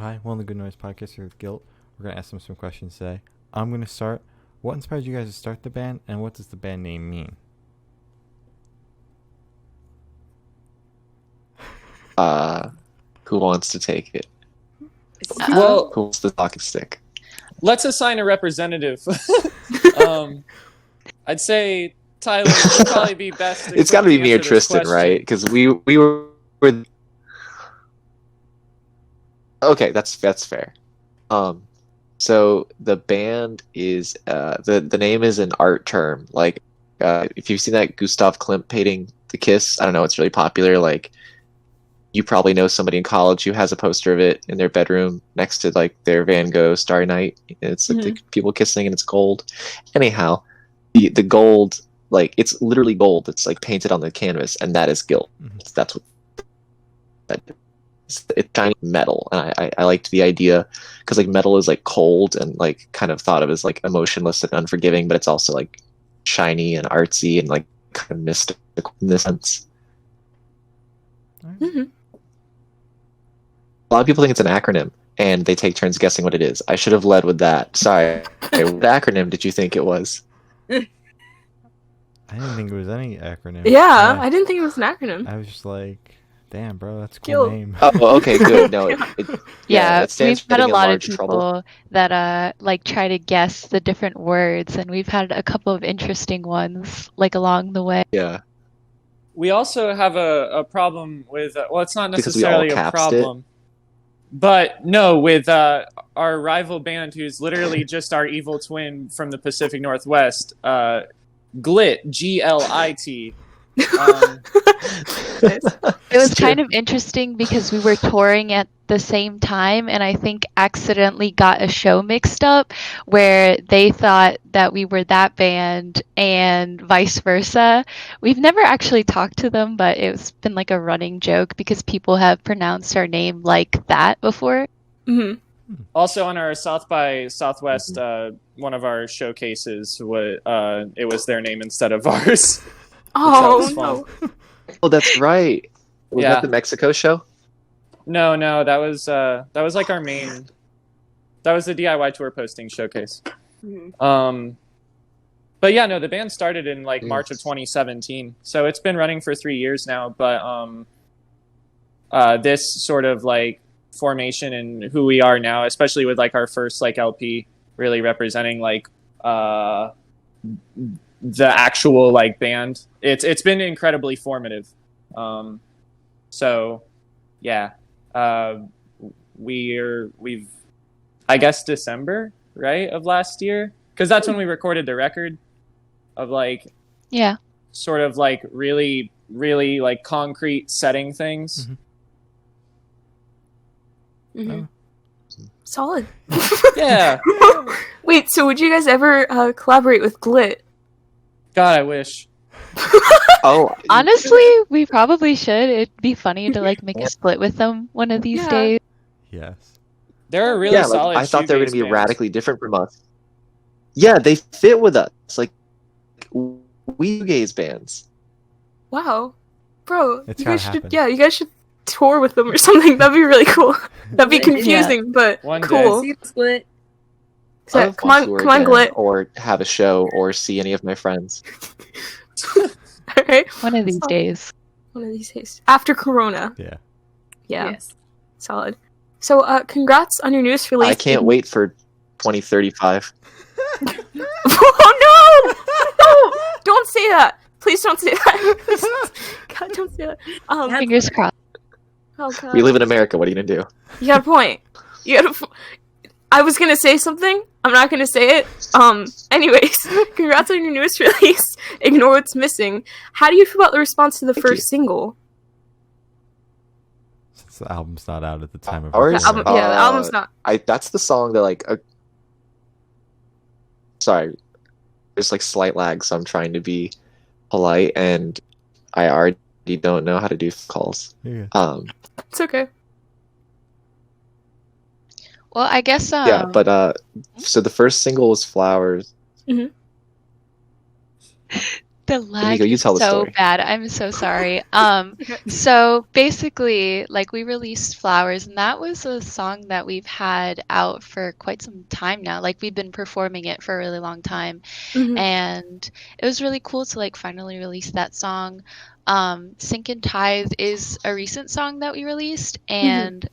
Hi, one of the Good Noise Podcast here with GILT. We're going to ask them some questions today. I'm going to start. What inspired you guys to start the band, and what does the band name mean? Who wants to take it? Well, Who wants the talking stick? let's assign a representative. I'd say Tyler would probably be best. It's got to be me or Tristan, right? Because we were. Okay, that's fair. So the band is the name is an art term. Like, if you've seen that Gustav Klimt painting, The Kiss, I don't know, it's really popular. Like, you probably know somebody in college who has a poster of it in their bedroom next to like their Van Gogh Starry Night. It's like the people kissing and it's gold. Anyhow, the gold, like, it's literally gold. It's like painted on the canvas, and that is gilt. That's what that is. It's shiny metal, and I liked the idea because like metal is like cold and like kind of thought of as like emotionless and unforgiving, but it's also like shiny and artsy and like kind of mystical in this sense. Mm-hmm. A lot of people think it's an acronym, and they take turns guessing what it is. I should have led with that. Sorry. What acronym did you think it was? I didn't think it was any acronym. Yeah, I didn't think it was an acronym. I was just like, damn, bro, that's a cool name. Oh, okay, good. No, it we've had a lot of people trouble. that like try to guess the different words, and we've had a couple of interesting ones like along the way. Yeah. We also have a problem with well, it's not necessarily a capped problem, but no, with our rival band, who's literally just our evil twin from the Pacific Northwest, GLIT, GLIT. It was kind of interesting because we were touring at the same time, and I think accidentally got a show mixed up where they thought that we were that band and vice versa. We've never actually talked to them, but it's been like a running joke because people have pronounced our name like that before. Mm-hmm. Also, on our South by Southwest, one of our showcases, it was their name instead of ours. Oh, no. Oh, that's right. Was that the Mexico show? No, that was like our main. That was the DIY tour posting showcase. Mm-hmm. But yeah, no, the band started in like March of 2017, so it's been running for 3 years now. But this sort of like formation and who we are now, especially with like our first like LP, really representing like the actual like band. It's been incredibly formative. So yeah, we've I guess December, right, of last year, because that's when we recorded the record of like sort of like really like concrete setting things. Mm-hmm. Solid. Yeah. Wait, so would you guys ever collaborate with GLIT? God, I wish. Honestly, we probably should. It'd be funny to like make a split with them one of these days. Yes. They're a really solid. I thought they were going to be radically different from us. Yeah, they fit with us. Like, we gaze bands. Wow. Bro, It's you guys gotta should you guys should tour with them or something. That'd be really cool. That'd be confusing, but One cool. day. Split. So, come on, GLIT. Or have a show, or see any of my friends. All right. One of these days. One of these days. After Corona. Yeah. Yeah. Yes. Solid. So, congrats on your newest release. I can't wait for 2035. Oh no! No! Don't say that. Please don't say that. God, don't say that. Fingers crossed. Oh God. We live in America. What are you going to do? You got a point. I was gonna say something. I'm not gonna say it. Anyways, congrats on your newest release. Ignore What's Missing. How do you feel about the response to the first single? Since the album's not out at the time of Ours? recording. The album's not. That's the song that like. Sorry, there's like slight lag, so I'm trying to be polite, and I already don't know how to do calls. Yeah. It's okay. Well, I guess Yeah, but so the first single was Flowers. Mm-hmm. The lag Nico, you is tell the so story. bad. I'm so sorry. So basically, like we released Flowers, and that was a song that we've had out for quite some time now. Like we've been performing it for a really long time, Mhm. and it was really cool to like finally release that song. Sink and Tithe is a recent song that we released, and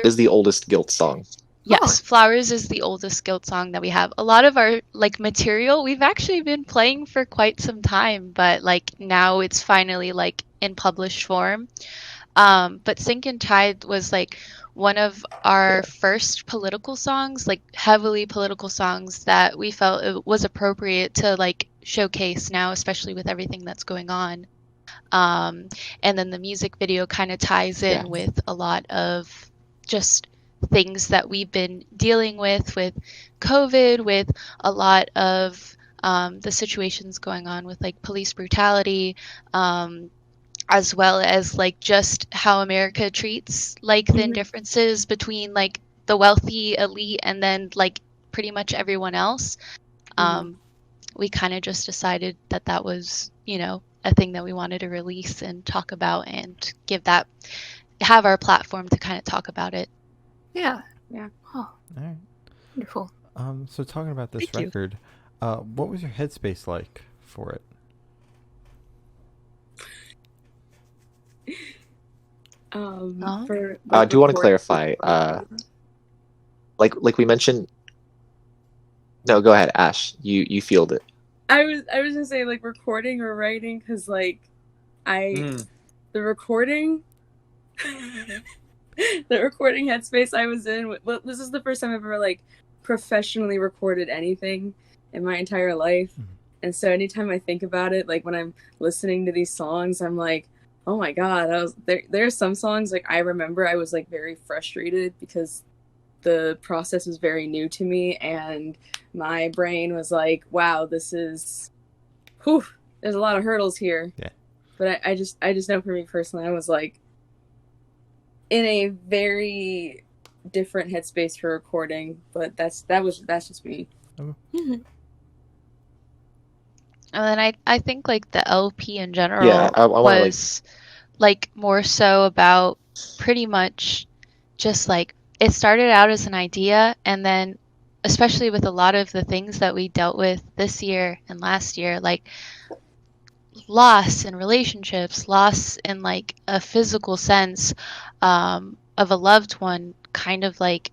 Is the oldest GILT song. yes, Flowers is the oldest GILT song that we have. A lot of our like material we've actually been playing for quite some time, but like now it's finally like in published form. But Sink and Tide was like one of our first political songs, like heavily political songs that we felt it was appropriate to like showcase now, especially with everything that's going on. And then the music video kind of ties in Yeah. with a lot of just things that we've been dealing with COVID, with a lot of the situations going on with like police brutality, as well as like just how America treats like the differences between like the wealthy elite and then like pretty much everyone else. We kind of just decided that that was, you know, a thing that we wanted to release and talk about and have our platform to kind of talk about it. Yeah. Oh, All right. wonderful. So talking about this Thank you. record, what was your headspace like for it? Oh. Do want to clarify, like we mentioned. No, go ahead, Ash. You field it. I was gonna say like recording or writing because like the recording the recording headspace I was in. Well, this is the first time I've ever like professionally recorded anything in my entire life, and so anytime I think about it, like when I'm listening to these songs, I'm like, oh my god, there are some songs like I remember I was like very frustrated because the process was very new to me and my brain was like, wow, this is there's a lot of hurdles here. Yeah. But I just know for me personally, I was like in a very different headspace for recording, but that's just me. And then I think like the LP in general I wanna, was like more so about pretty much just like it started out as an idea, and then especially with a lot of the things that we dealt with this year and last year, like loss in relationships, loss in like a physical sense of a loved one, kind of like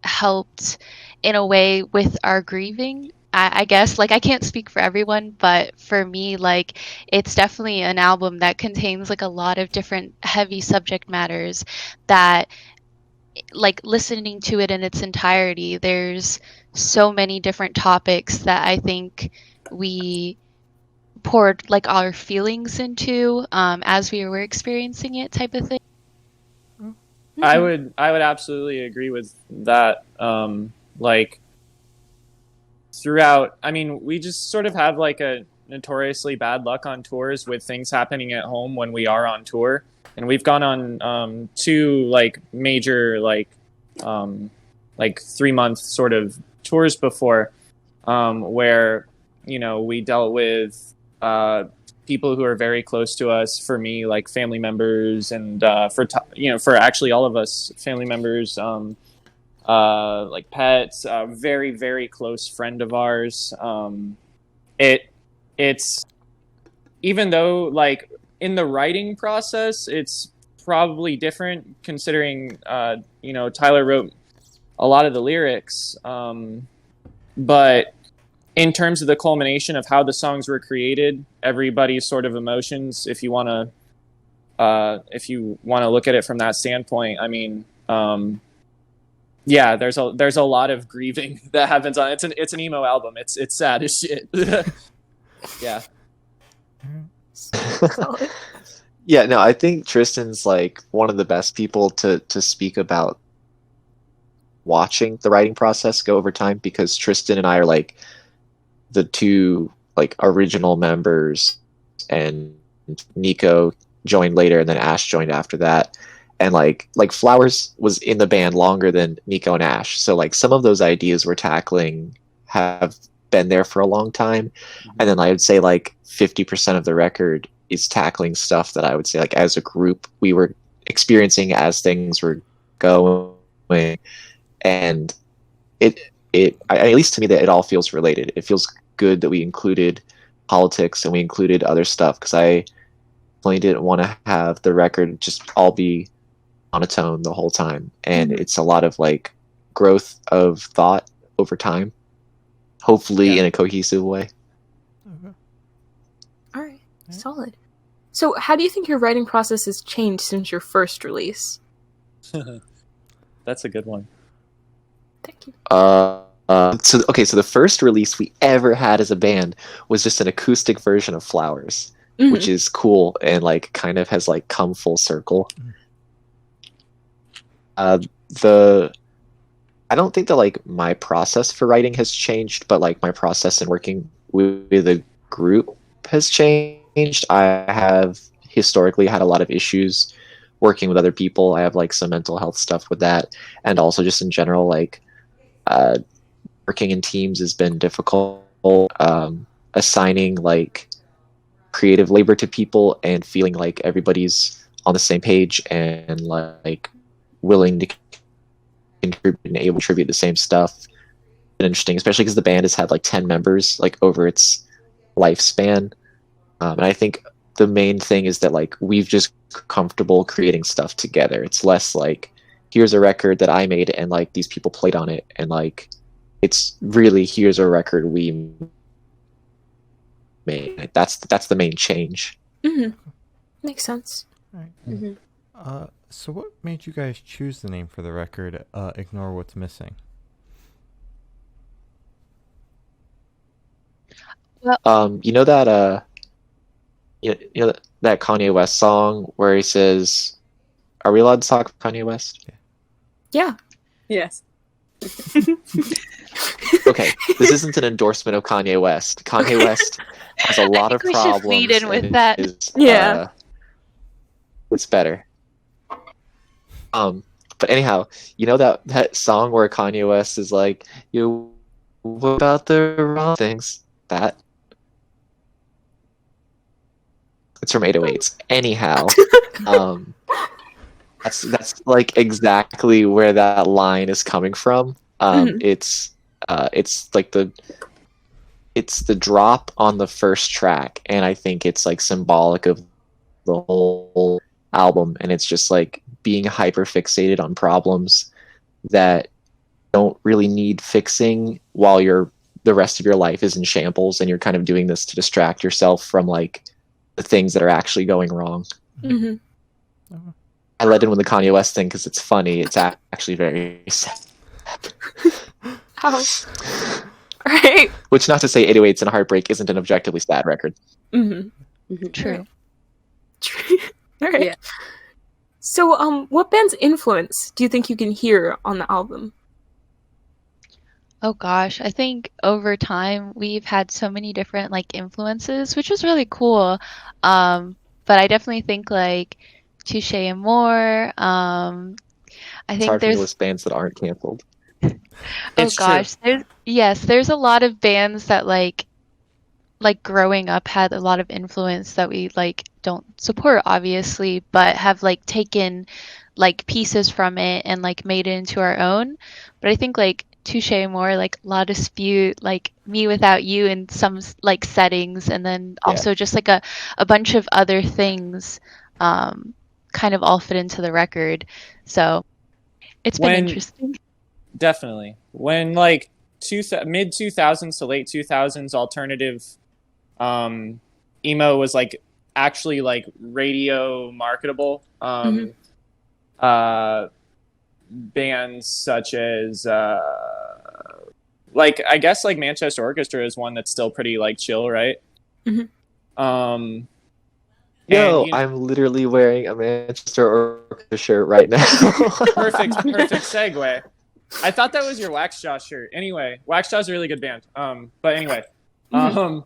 helped in a way with our grieving. I guess like I can't speak for everyone, but for me, like it's definitely an album that contains like a lot of different heavy subject matters that like listening to it in its entirety, there's so many different topics that I think we poured like our feelings into as we were experiencing it, type of thing. I would absolutely agree with that. Like throughout, I mean, we just sort of have like a notoriously bad luck on tours with things happening at home when we are on tour. And we've gone on two like major like 3-month sort of tours before, where you know we dealt with people who are very close to us. For me, like family members, and for actually all of us, family members, like pets. A very very close friend of ours. It's even though like. In the writing process, it's probably different considering, Tyler wrote a lot of the lyrics. But in terms of the culmination of how the songs were created, everybody's sort of emotions, if you want to look at it from that standpoint, I mean, yeah, there's a lot of grieving that happens on it. It's an emo album. It's sad as shit. Yeah. Yeah, no, I think Tristan's like one of the best people to speak about watching the writing process go over time, because Tristan and I are like the two like original members, and Nico joined later, and then Ash joined after that. And like Flowers was in the band longer than Nico and Ash, so like some of those ideas we're tackling have been there for a long time. And then I would say like 50% of the record is tackling stuff that I would say like as a group we were experiencing as things were going. And at least to me, that it all feels related. It feels good that we included politics and we included other stuff, because I definitely didn't want to have the record just all be monotone the whole time. And it's a lot of like growth of thought over time, hopefully in a cohesive way. Okay. All right, solid. So, how do you think your writing process has changed since your first release? That's a good one. Thank you. So the first release we ever had as a band was just an acoustic version of Flowers, which is cool and like kind of has like come full circle. I don't think that like my process for writing has changed, but like my process in working with a group has changed. I have historically had a lot of issues working with other people. I have like some mental health stuff with that, and also just in general, like working in teams has been difficult. Assigning like creative labor to people and feeling like everybody's on the same page and like willing to contribute and able to contribute the same stuff. Been interesting, especially because the band has had like 10 members like over its lifespan. And I think the main thing is that like we've just comfortable creating stuff together. It's less like here's a record that I made and like these people played on it, and like it's really here's a record we made. Like, that's the main change. Makes sense. All right. So what made you guys choose the name for the record, Ignore What's Missing? You know that you know that Kanye West song where he says, are we allowed to talk Kanye West? Yeah. Yes. Okay, this isn't an endorsement of Kanye West. Kanye West has a lot of we should problems. lead in with and that. Yeah. It's better. But anyhow, you know that song where Kanye West is like, "You what about the wrong things?" That it's from 808s. Anyhow, that's like exactly where that line is coming from. It's like it's the drop on the first track, and I think it's like symbolic of the whole album, and it's just like being hyper fixated on problems that don't really need fixing while the rest of your life is in shambles, and you're kind of doing this to distract yourself from like the things that are actually going wrong. I led in with the Kanye West thing because it's funny. It's actually very sad. How? Right. Which, not to say 808s and Heartbreak isn't an objectively sad record. True. All right. Yeah. So, what band's influence do you think you can hear on the album? Oh gosh, I think over time we've had so many different like influences, which is really cool. But I definitely think like Touche and More. I It's think hard for me to there's list bands that aren't canceled. It's true. there's a lot of bands that like growing up had a lot of influence that we like don't support obviously, but have like taken like pieces from it and like made it into our own. But I think like Touche More, like La Dispute, like Me Without You in some like settings, and then also just like a bunch of other things kind of all fit into the record. So it's been interesting. Definitely. When like mid 2000s to late 2000s alternative emo was like actually like radio marketable. Bands such as like I guess like Manchester Orchestra is one that's still pretty like chill, right? I'm literally wearing a Manchester Orchestra shirt right now. perfect segue. I thought that was your Wax Jaw shirt. Anyway, Wax Jaw's a really good band. But anyway, I'm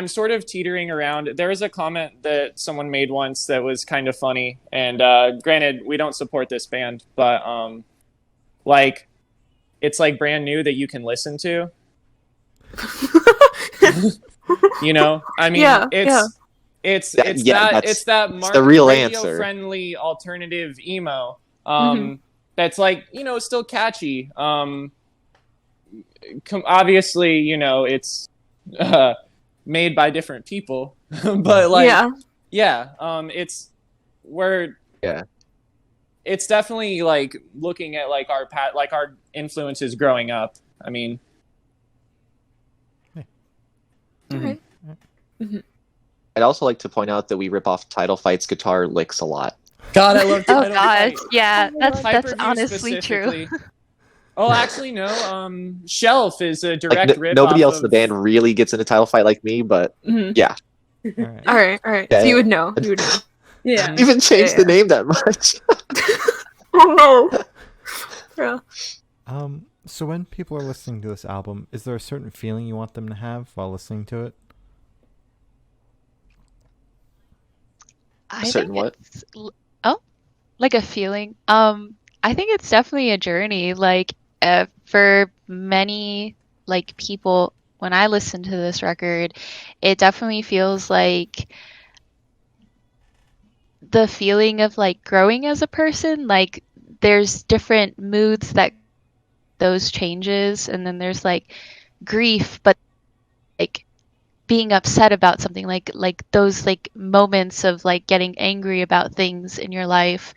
sort of teetering around. There was a comment that someone made once that was kind of funny, and granted, we don't support this band, but like it's like brand new that you can listen to. You know, I mean, Yeah, it's the real radio answer. friendly alternative emo. Mhm. That's like, you know, still catchy. Obviously, you know, it's made by different people, but like, it's where Yeah. it's definitely like looking at like our influences growing up. I mean, Okay. I'd also like to point out that we rip off Title Fight's guitar licks a lot. God, I love Oh Title gosh, Fight. yeah, that's Hyperview honestly true. specifically. Oh, actually, no. Shelf is a Like, direct rip. nobody off else in the band really gets into Title Fight like me, but Mhm. yeah. All right. All right. Yeah, So you yeah. would know. You would know. Yeah. I even changed the name that much. Oh no. Yeah. So when people are listening to this album, is there a certain feeling you want them to have while listening to it? I Certain think what? it's like a feeling. I think it's definitely a journey. Like for many like people, when I listen to this record, it definitely feels like the feeling of like growing as a person. Like there's different moods that those changes, and then there's like grief, but like being upset about something, like those like moments of like getting angry about things in your life,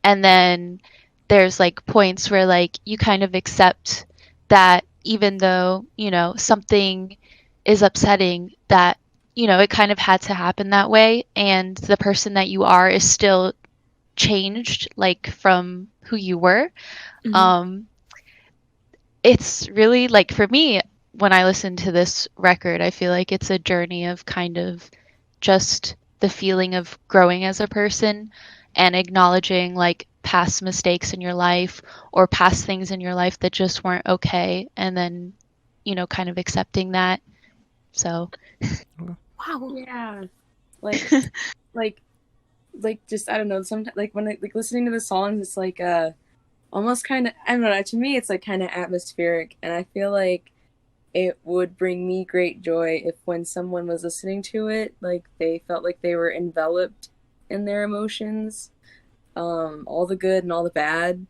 and then there's like points where like you kind of accept that even though, you know, something is upsetting, that, you know, it kind of had to happen that way, and the person that you are is still changed like from who you were. Mhm. It's really like, for me, when I listen to this record, I feel like it's a journey of kind of just the feeling of growing as a person and acknowledging like past mistakes in your life or past things in your life that just weren't okay, and then, you know, kind of accepting that. So Wow. Yeah. Like like just, I don't know, sometimes like when I like listening to the songs, it's like almost kind of, I don't know, to me it's like kind of atmospheric, and I feel like it would bring me great joy if when someone was listening to it, like they felt like they were enveloped in their emotions, all the good and all the bad.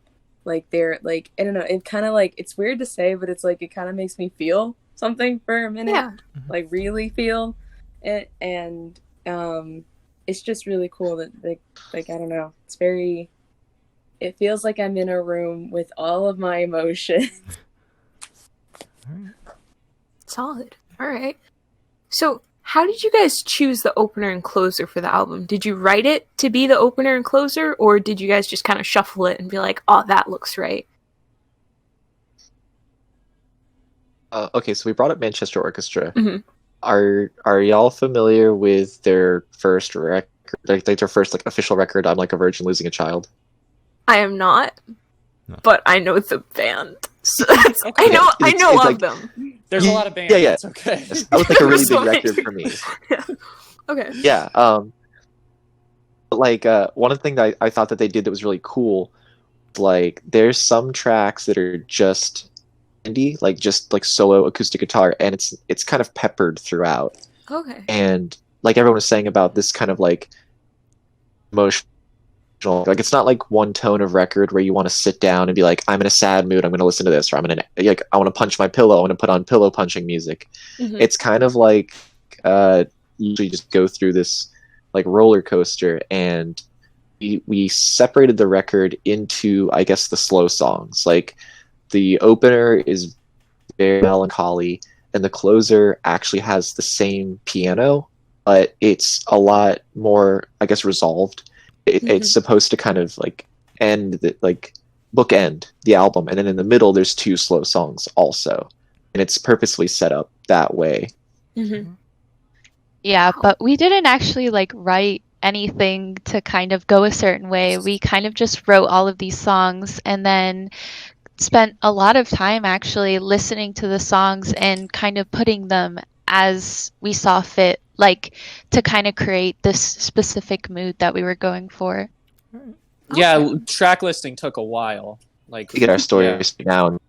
Like they're like, I don't know, it kind of like, it's weird to say, but it's like it kind of makes me feel something for a minute. Yeah. Like really feel it, and it's just really cool that like I don't know, it's very, it feels like I'm in a room with all of my emotions. All right. Solid. All right. So, how did you guys choose the opener and closer for the album? Did you write it to be the opener and closer, or did you guys just kind of shuffle it and be like, "Oh, that looks right"? Okay, so we brought up Manchester Orchestra. Mhm. Are y'all familiar with their first record, like their first like official record? I'm Like a Virgin Losing a Child. I am not, No. but I know the band. So that's, I Okay. know It's of like- them. There's a lot of bands. Yeah, yeah. It's okay. That was like a really So big many. record for me. Okay. Yeah. But like one of the things I thought that they did that was really cool, like there's some tracks that are just indie, like just like solo acoustic guitar, and it's kind of peppered throughout. Okay. And like everyone was saying about this kind of like emotional, like it's not like one tone of record where you want to sit down and be like, I'm in a sad mood, I'm going to listen to this, or I'm in like, I want to punch my pillow, I want to put on pillow punching music. Mhm. It's kind of like usually just go through this like roller coaster, and we separated the record into, I guess, the slow songs. Like the opener is very melancholy, and the closer actually has the same piano, but it's a lot more, I guess, resolved. It's supposed to kind of like bookend the album, and then in the middle there's two slow songs also, and it's purposely set up that way. Mm-hmm. Yeah, but we didn't actually like write anything to kind of go a certain way. We kind of just wrote all of these songs and then spent a lot of time actually listening to the songs and kind of putting them as we saw fit, like to kind of create this specific mood that we were going for. Yeah, track listing took a while. Like To get our story yeah. down.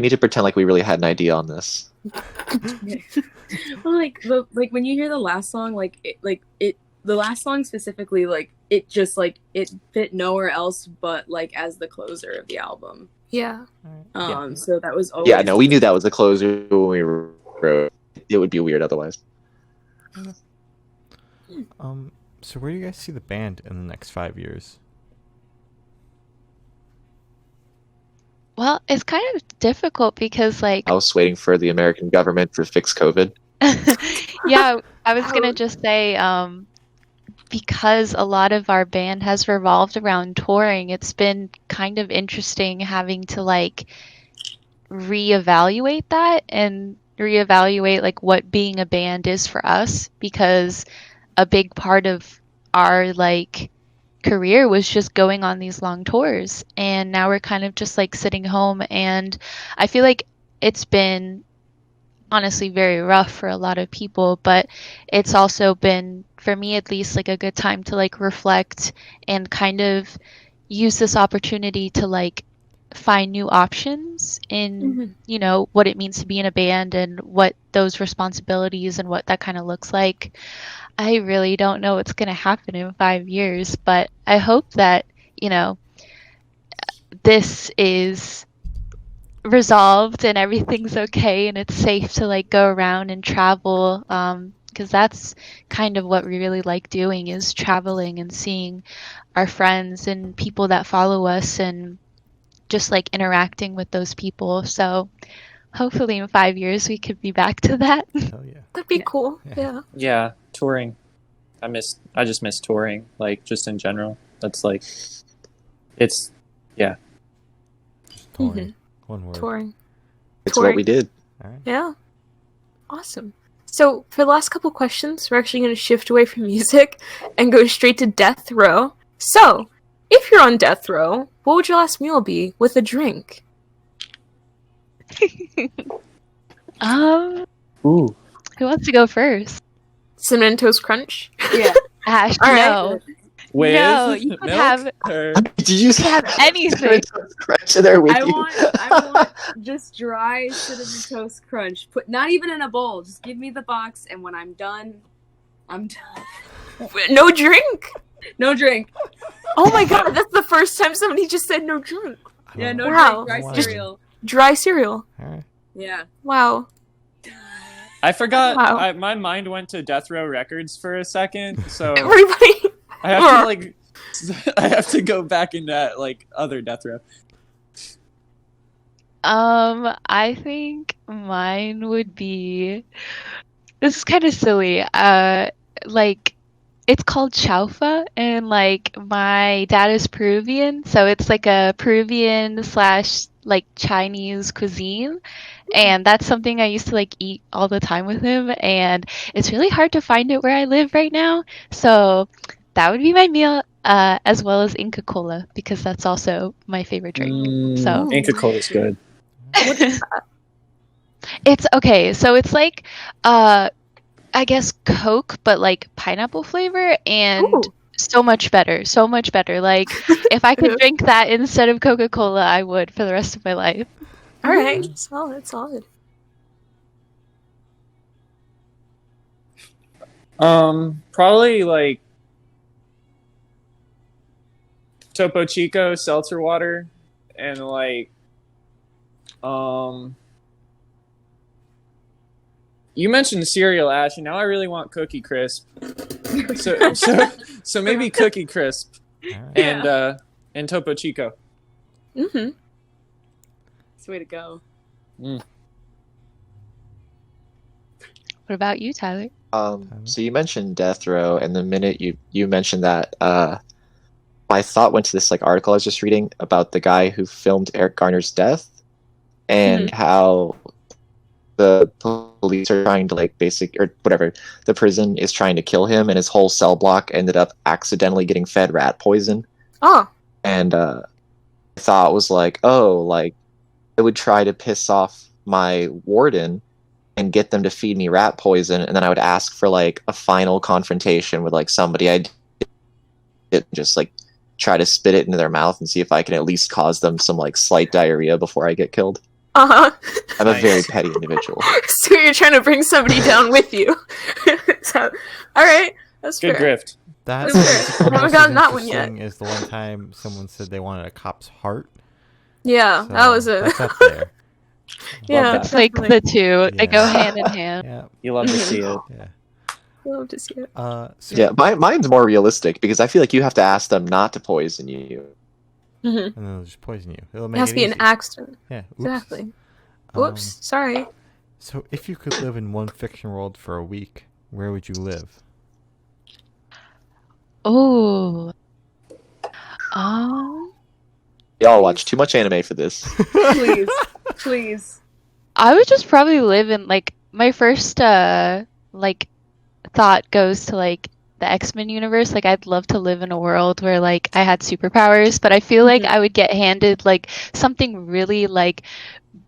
We need to pretend like we really had an idea on this. Well, like when you hear the last song, the last song specifically, like it just like it fit nowhere else but like as the closer of the album. Yeah. So that was always. Yeah, no, we knew that was the closer when we wrote. It would be weird otherwise. So where do you guys see the band in the next 5 years? Well, it's kind of difficult because, like, I was waiting for the American government to fix COVID. yeah, I was gonna just say, because a lot of our band has revolved around touring, it's been kind of interesting having to like reevaluate that and reevaluate like what being a band is for us, because a big part of our like career was just going on these long tours, and now we're kind of just like sitting home, and I feel like it's been honestly very rough for a lot of people, but it's also been, for me at least, like a good time to like reflect and kind of use this opportunity to like find new options in you know what it means to be in a band and what those responsibilities and what that kind of looks like. I really don't know what's going to happen in 5 years, but I hope that, you know, this is resolved and everything's okay and it's safe to like go around and travel, because that's kind of what we really like doing, is traveling and seeing our friends and people that follow us and just like interacting with those people. So hopefully in 5 years we could be back to that. Hell yeah. That'd be cool. Yeah. Yeah, touring. I just miss touring, like just in general. That's like, it's, yeah. Just touring. One word. Touring. It's what we did. All right. Yeah. Awesome. So for the last couple questions, we're actually going to shift away from music and go straight to death row. So, if you're on death row, what would your last meal be with a drink? Ooh. Who wants to go first? Cinnamon Toast Crunch? Yeah. Ash, All right. no. With No, you could milk have- or- Did you have anything. Crunch in there with I you? want just dry cinnamon toast crunch. Put not even in a bowl. Just give me the box, and when I'm done, I'm done. No drink? No drink. Oh my god, that's the first time somebody just said no drink. I Yeah, don't- no Wow. drink. Dry Just- cereal. Dry cereal. All right. Yeah. Wow. I forgot. Wow. My mind went to Death Row Records for a second, so Everybody. I have to like, I have to go back into like other Death Row. I think mine would be, this is kind of silly. Like, it's called chaufa, and like my dad is Peruvian, so it's like a Peruvian slash like Chinese cuisine, and that's something I used to like eat all the time with him, and it's really hard to find it where I live right now, so that would be my meal, as well as Inca Cola, because that's also my favorite drink. So Inca Cola is good. it's okay, so it's like I guess Coke, but like pineapple flavor, and Ooh. so much better. Like, if I could drink that instead of Coca-Cola, I would for the rest of my life. Alright. Solid. Probably like Topo Chico seltzer water, and like, you mentioned cereal, Ash, and now I really want Cookie Crisp. So maybe Cookie Crisp All right. and Topo Chico. Mm-hmm. That's the way to go. What about you, Tyler? So you mentioned Death Row, and the minute you mentioned that, my thought went to this like article I was just reading about the guy who filmed Eric Garner's death, and how the police are trying to like the prison is trying to kill him, and his whole cell block ended up accidentally getting fed rat poison. Oh. And I thought was like, oh, like I would try to piss off my warden and get them to feed me rat poison, and then I would ask for like a final confrontation with like somebody I did, just like try to spit it into their mouth and see if I can at least cause them some like slight diarrhea before I get killed. Uh-huh. I'm a Nice. very petty individual. So you're trying to bring somebody down with you. So, all right, that's Good fair. grift. That That's fair. I haven't almost gotten as that one yet. interesting as the one time someone said they wanted a cop's heart. Yeah, So that was a. That's up there. Yeah, that. It's like definitely. the two. They go Yeah. hand in hand. Yeah. You love to see it. Yeah. Love to see it. So Yeah, mine's more realistic because I feel like you have to ask them not to poison you. Mm-hmm. and then they'll just poison you. It'll It make has it to be easy. an accident. Yeah. Oops. Exactly. Um, Whoops. Sorry. So if you could live in one fiction world for a week, where would you live? Oh. Y'all watch too much anime for this. Please, please. I would just probably live in like my first like thought goes to like the X-Men universe. Like I'd love to live in a world where like I had superpowers, but I feel like I would get handed like something really like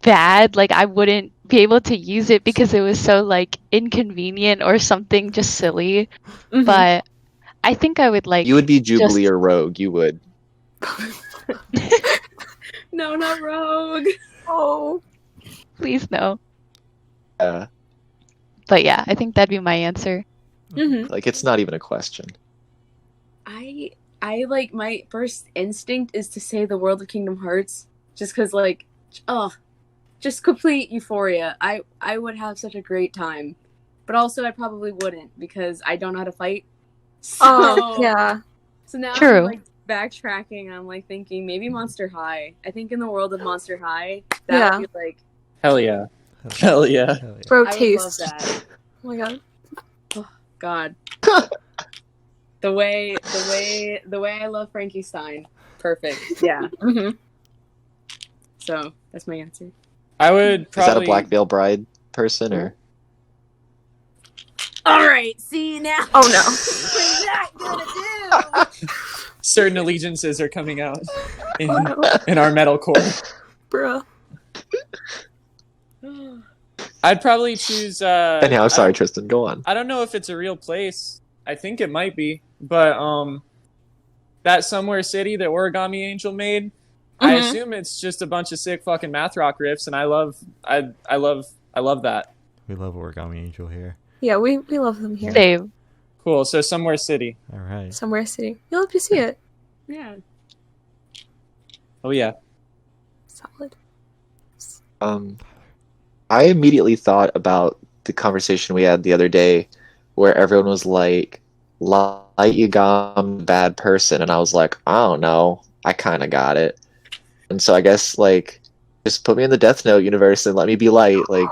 bad. Like I wouldn't be able to use it because it was so like inconvenient or something just silly. Mhm. But I think I would like You would be Jubilee or Rogue. You would. No, not Rogue. Oh. please no. Uh, But yeah, I think that'd be my answer. Mm-hmm. like it's not even a question. I like my first instinct is to say the world of Kingdom Hearts, just because like, just complete euphoria. I would have such a great time, but also I probably wouldn't because I don't know how to fight. So, Oh, yeah. So now True. I'm like backtracking. I'm like thinking maybe Monster High. I think in the world of Monster High, that would be like Hell yeah. Hell yeah. Hell yeah. Bro, I would love taste. that. Oh my god. God. the way I love Frankie Stein. Perfect. Yeah. Mm-hmm. So that's my answer. I would Is probably. that a Black Veil Bride person or? All right. See now. Oh no. What is that gonna do? Certain allegiances are coming out in, Oh no. in our metalcore. Bruh. I'd probably choose. Anyhow, I'm sorry, Tristan. Go on. I don't know if it's a real place. I think it might be, but that Somewhere City that Origami Angel made. I Mhm. assume it's just a bunch of sick fucking math rock riffs, and I love that. We love Origami Angel here. Yeah, we love them here. Same. Cool. So Somewhere City. All right. Somewhere City. You'll have to see it. Yeah. Oh yeah. Solid. I immediately thought about the conversation we had the other day where everyone was like, Light Yagam, bad person. And I was like, I don't know. I kind of got it. And so I guess, like, just put me in the Death Note universe and let me be Light. Like,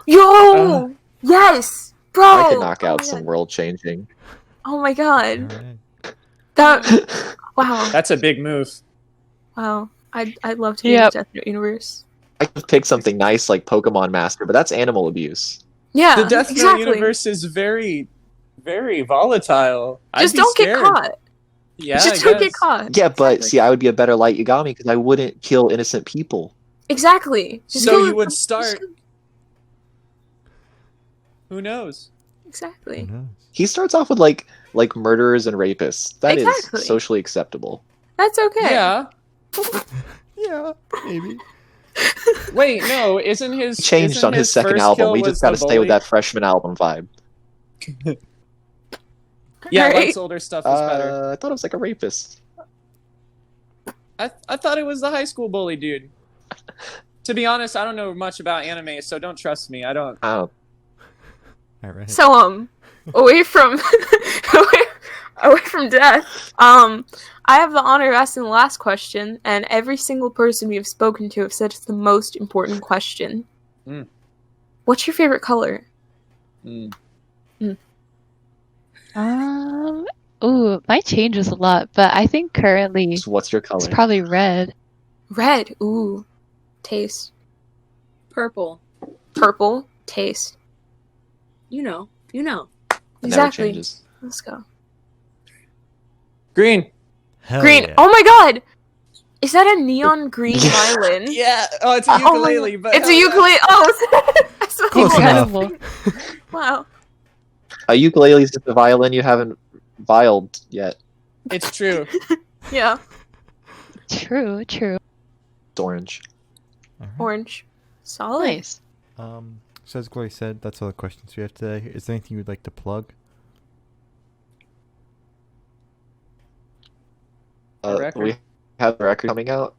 Yo! Yes! Bro! I could knock Oh out my some God. world changing. Oh my All god. right. That. Wow. That's a big move. Wow. I'd love to be in Yep. the Death Note universe. I could pick something nice like Pokemon Master, but that's animal abuse. Yeah. The Death exactly. Note universe is very, very volatile. Just I'd be don't scared. get caught. Yeah, Just I don't get guess. caught. Yeah, but Exactly. see, I would be a better Light Yagami because I wouldn't kill innocent people. Exactly. Just So go- you would start. Who knows? Exactly. Who knows? He starts off with like murderers and rapists. That is Exactly. socially acceptable. That's okay. Yeah. Yeah, maybe. Wait, no, isn't his He changed isn't on his second first album. kill We was just got to the stay with bully? that freshman album vibe. Yeah, Alright. Light's older stuff was better. I thought it was like a rapist. I thought it was the high school bully dude. To be honest, I don't know much about anime, so don't trust me. I don't. Oh, All right. So away from away from death. I have the honor of asking the last question, and every single person we have spoken to have said it's the most important question. Mm. What's your favorite color? Mm. Ooh, mine changes a lot, but I think currently so what's your color? it's probably red. Red. Ooh. Taste. Purple. Purple. Taste. You know. You know. It never Exactly. changes. Let's go. Green. Hell Green. yeah. Oh my god! Is that a neon green violin? Yeah. Oh, it's a Oh my ukulele, God. but It's a ukulele. Oh, that's what Close it enough. was. Incredible. Wow. A ukulele is just a violin you haven't violed yet. It's true. Yeah. True, true. It's orange. All right. Orange. Solid. Nice. So as Glory said, that's all the questions we have today. Is there anything you would like to plug? Record. We have a record coming out.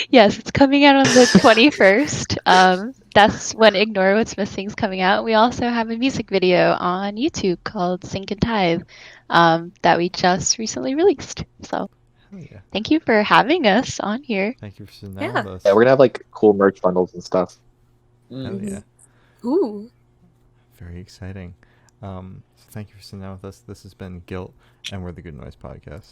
Yes, it's coming out on the 21st. That's when Ignore What's Missing is coming out. We also have a music video on YouTube called Sink and Tithe that we just recently released. So Hell yeah. thank you for having us on here. Thank you for sitting Yeah. down with us. Yeah, we're gonna have like cool merch bundles and stuff. Hell yeah. Ooh. Very exciting. So thank you for sitting down with us. This has been GILT, and we're the Good Noise Podcast.